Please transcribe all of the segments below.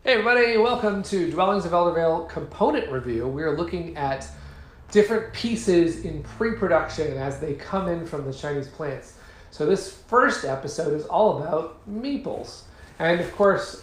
Hey everybody, welcome to Dwellings of Eldervale component review. We are looking at different pieces in pre-production as they come in from the Chinese plants. So this first episode is all about meeples. And of course,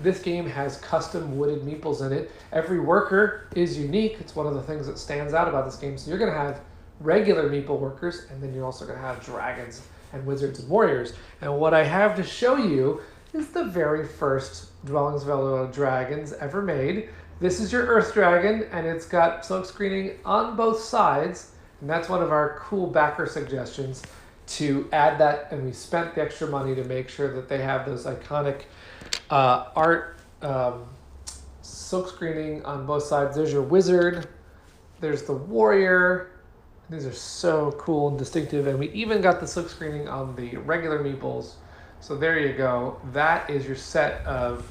this game has custom wooded meeples in it. Every worker is unique. It's one of the things that stands out about this game. So you're going to have regular meeple workers, and then you're also going to have dragons and wizards and warriors. And what I have to show you is the very first Dwellings of Eldervale dragons ever made. This is your Earth Dragon, and it's got silk screening on both sides, and that's one of our cool backer suggestions to add that, and we spent the extra money to make sure that they have those iconic art silk screening on both sides. There's your wizard, there's the warrior. These are so cool and distinctive, and we even got the silk screening on the regular meeples. So there you go. That is your set of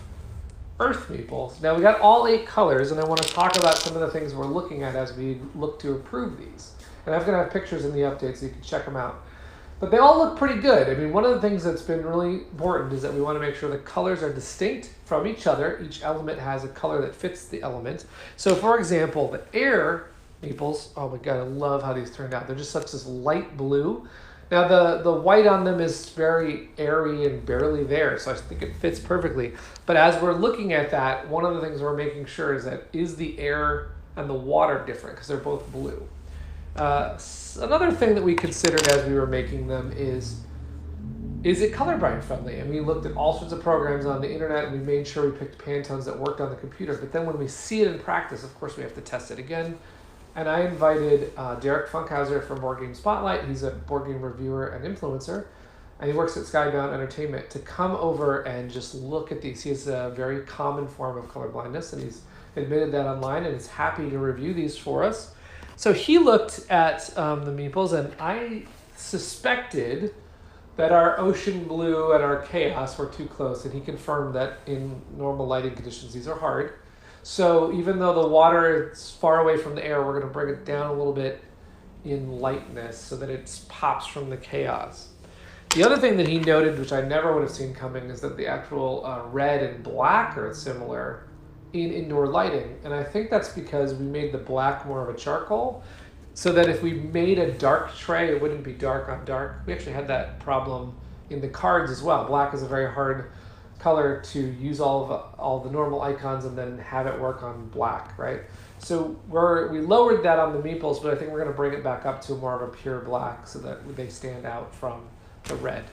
Earth meeples. Now we got all 8 colors, and I want to talk about some of the things we're looking at as we look to approve these. And I'm going to have pictures in the update so you can check them out. But they all look pretty good. I mean, one of the things that's been really important is that we want to make sure the colors are distinct from each other. Each element has a color that fits the element. So for example, the air meeples, oh my god, I love how these turned out. They're just such this light blue. Now the white on them is very airy and barely there, so I think it fits perfectly. But as we're looking at that, one of the things we're making sure is that is the air and the water different, because they're both blue. Another thing that we considered as we were making them is it colorblind friendly? And we looked at all sorts of programs on the internet, and we made sure we picked Pantones that worked on the computer. But then when we see it in practice, of course we have to test it again. And I invited Derek Funkhauser from Board Game Spotlight. He's a board game reviewer and influencer, and he works at Skybound Entertainment, to come over and just look at these. He has a very common form of colorblindness, and he's admitted that online, and is happy to review these for us. So he looked at the meeples, and I suspected that our ocean blue and our chaos were too close, and he confirmed that in normal lighting conditions these are hard. So even though the water is far away from the air, we're going to bring it down a little bit in lightness so that it pops from the chaos. The other thing that he noted, which I never would have seen coming, is that the actual red and black are similar in indoor lighting. And I think that's because we made the black more of a charcoal, so that if we made a dark tray, it wouldn't be dark on dark. We actually had that problem in the cards as well. Black is a very hard color to use all the normal icons and then have it work on black, right? So we lowered that on the meeples, but I think we're going to bring it back up to more of a pure black so that they stand out from the red.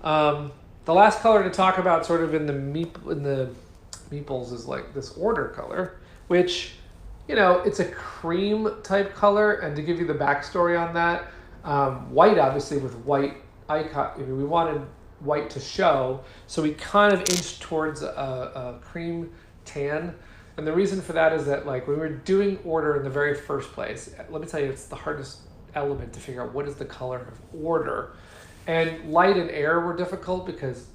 The last color to talk about, sort of in the meeples, is like this order color, which, you know, it's a cream type color. And to give you the backstory on that, white, obviously, with white icon, we wanted white to show, so we kind of inched towards a cream tan. And the reason for that is that, like, when we were doing order in the very first place, let me tell you, it's the hardest element to figure out what is the color of order. And light and air were difficult because,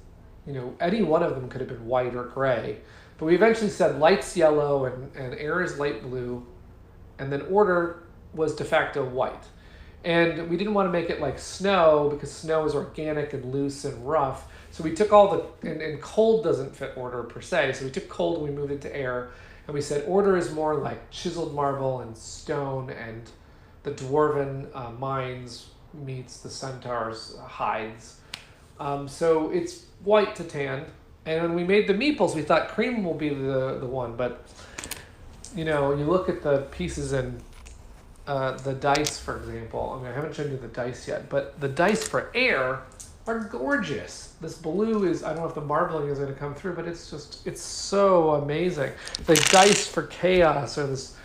you know, any one of them could have been white or gray. But we eventually said light's yellow and air is light blue, and then order was de facto white. And we didn't want to make it like snow, because snow is organic and loose and rough. So we took all and cold doesn't fit order per se. So we took cold and we moved it to air. And we said order is more like chiseled marble and stone, and the dwarven mines meets the centaur's hides. So it's white to tan. And when we made the meeples, we thought cream will be the one. But, you know, you look at the pieces and the dice, for example. I mean, I haven't shown you the dice yet, but the dice for air are gorgeous. This blue is, I don't know if the marbling is going to come through, but it's so amazing. The dice for chaos are this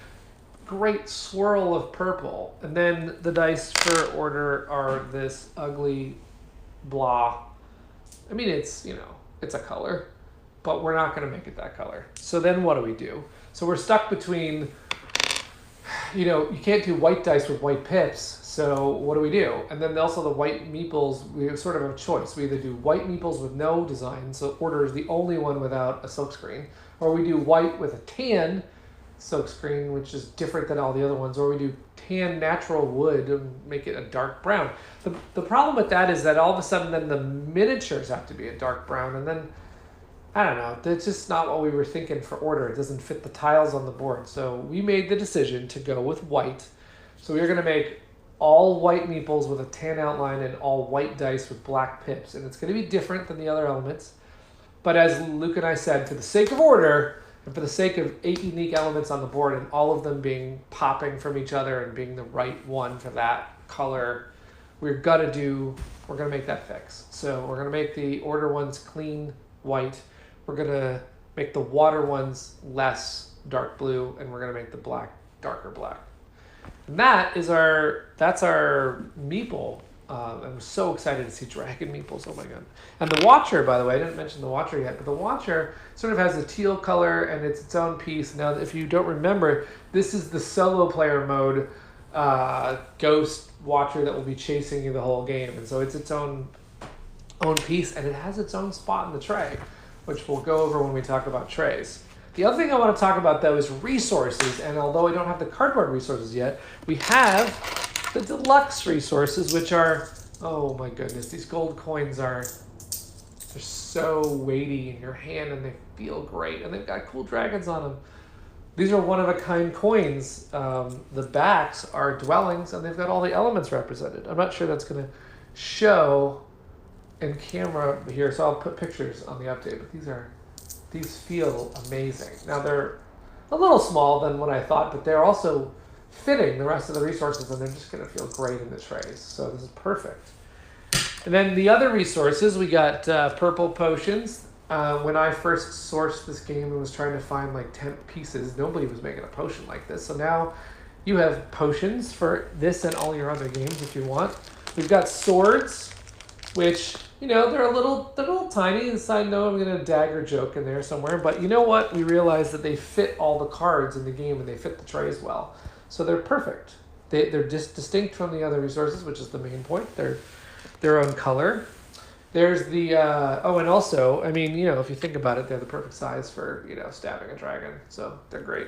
great swirl of purple. And then the dice for order are this ugly blah. I mean, it's, you know, it's a color, but we're not going to make it that color. So then what do we do? So we're stuck between, you know, you can't do white dice with white pips, so what do? And then also the white meeples, we sort of have a choice. We either do white meeples with no design, so order is the only one without a silkscreen, or we do white with a tan silkscreen, which is different than all the other ones, or we do tan natural wood and make it a dark brown. The problem with that is that all of a sudden then the miniatures have to be a dark brown, and then I don't know. That's just not what we were thinking for order. It doesn't fit the tiles on the board. So we made the decision to go with white. So we are going to make all white meeples with a tan outline and all white dice with black pips. And it's going to be different than the other elements. But as Luke and I said, for the sake of order and for the sake of 8 unique elements on the board and all of them being popping from each other and being the right one for that color, we're going to make that fix. So we're going to make the order ones clean white. We're going to make the water ones less dark blue, and we're going to make the black darker black. And that's our meeple. I'm so excited to see dragon meeples. Oh my god. And the watcher, by the way, I didn't mention the watcher yet, but the watcher sort of has a teal color and it's its own piece. Now, if you don't remember, this is the solo player mode ghost watcher that will be chasing you the whole game. And so it's its own piece, and it has its own spot in the tray, which we'll go over when we talk about trays. The other thing I want to talk about, though, is resources. And although I don't have the cardboard resources yet, we have the deluxe resources, which are, oh my goodness, these gold coins they're so weighty in your hand, and they feel great, and they've got cool dragons on them. These are one-of-a-kind coins. The backs are dwellings, and they've got all the elements represented. I'm not sure that's going to show in camera here, so I'll put pictures on the update, but these feel amazing. Now, they're a little small than what I thought, but they're also fitting the rest of the resources, and they're just going to feel great in the trays. So this is perfect. And then the other resources, we got purple potions. When I first sourced this game and was trying to find like 10 pieces, nobody was making a potion like this. So now you have potions for this and all your other games if you want. We've got swords, which, you know, they're a little tiny. Inside, no, I'm going to dagger joke in there somewhere. But you know what? We realized that they fit all the cards in the game and they fit the trays well. So they're perfect. They're just distinct from the other resources, which is the main point. They're their own color. There's the, and also, I mean, you know, if you think about it, they're the perfect size for, you know, stabbing a dragon. So they're great.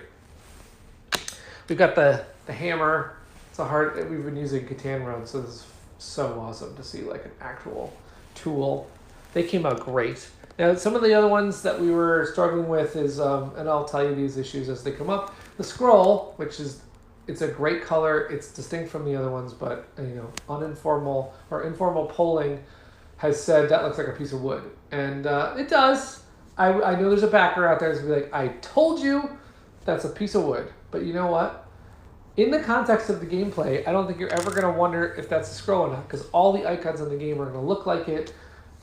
We've got the hammer. We've been using Catan runs, so this is so awesome to see like an actual tool. They came out great. Now, some of the other ones that we were struggling with is, and I'll tell you these issues as they come up. The scroll, which is, it's a great color. It's distinct from the other ones, but, you know, informal polling has said that looks like a piece of wood. And it does. I know there's a backer out there that's going to be like, I told you that's a piece of wood. But you know what? In the context of the gameplay, I don't think you're ever going to wonder if that's a scroll or not, because all the icons in the game are going to look like it.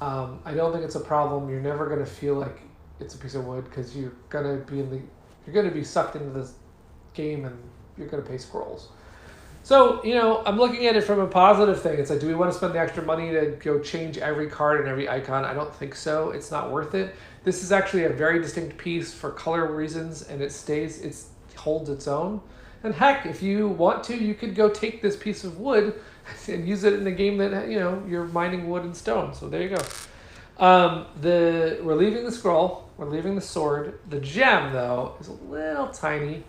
I don't think it's a problem. You're never going to feel like it's a piece of wood, because you're going to be sucked into this game, and you're going to pay scrolls. So, you know, I'm looking at it from a positive thing. It's like, do we want to spend the extra money to go change every card and every icon? I don't think so. It's not worth it. This is actually a very distinct piece for color reasons, and it holds its own. And heck, if you want to, you could go take this piece of wood and use it in a game that, you know, you're mining wood and stone. So there you go. We're leaving the scroll. We're leaving the sword. The gem, though, is a little tiny.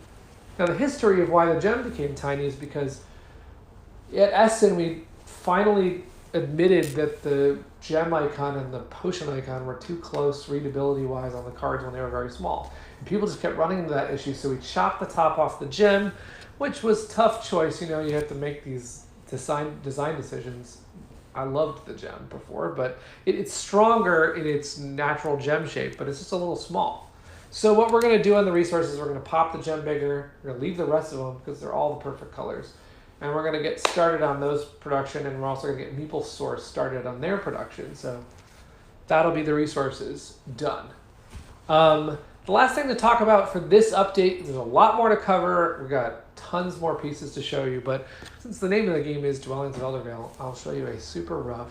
Now, the history of why the gem became tiny is because at Essen, we finally admitted that the gem icon and the potion icon were too close readability-wise on the cards when they were very small. And people just kept running into that issue, so we chopped the top off the gem, which was a tough choice. You know, you have to make these design decisions. I loved the gem before, but it's stronger in its natural gem shape, but it's just a little small. So what we're going to do on the resources, we're going to pop the gem bigger. We're going to leave the rest of them because they're all the perfect colors. And we're going to get started on those production, and we're also going to get Meeples Source started on their production. So that'll be the resources done. The last thing to talk about for this update, there's a lot more to cover. We've got tons more pieces to show you, but since the name of the game is Dwellings of Eldervale, I'll show you a super rough,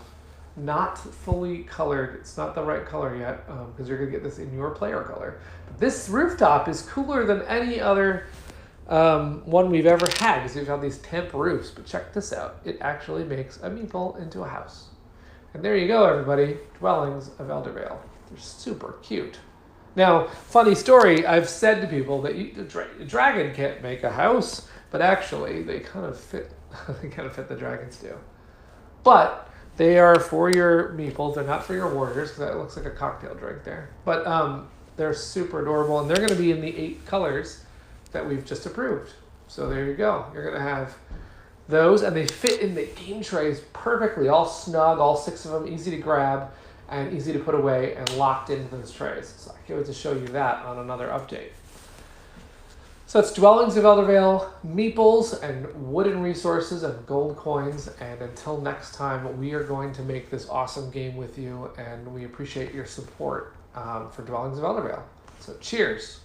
not fully colored. It's not the right color yet, because you're going to get this in your player color. But this rooftop is cooler than any other one we've ever had, because we've had these temp roofs. But check this out. It actually makes a meeple into a house. And there you go, everybody. Dwellings of Eldervale. They're super cute. Now, funny story, I've said to people that the dragon can't make a house, but actually they kind of fit the dragons do. But They are for your meeples. They're not for your warriors because that looks like a cocktail drink there. But they're super adorable, and they're going to be in the 8 colors that we've just approved. So there you go. You're going to have those, and they fit in the game trays perfectly, all snug, all 6 of them, easy to grab and easy to put away and locked into those trays. So I can't wait to show you that on another update. So it's Dwellings of Eldervale, Meeples, and wooden resources and gold coins. And until next time, we are going to make this awesome game with you, and we appreciate your support for Dwellings of Eldervale. So cheers.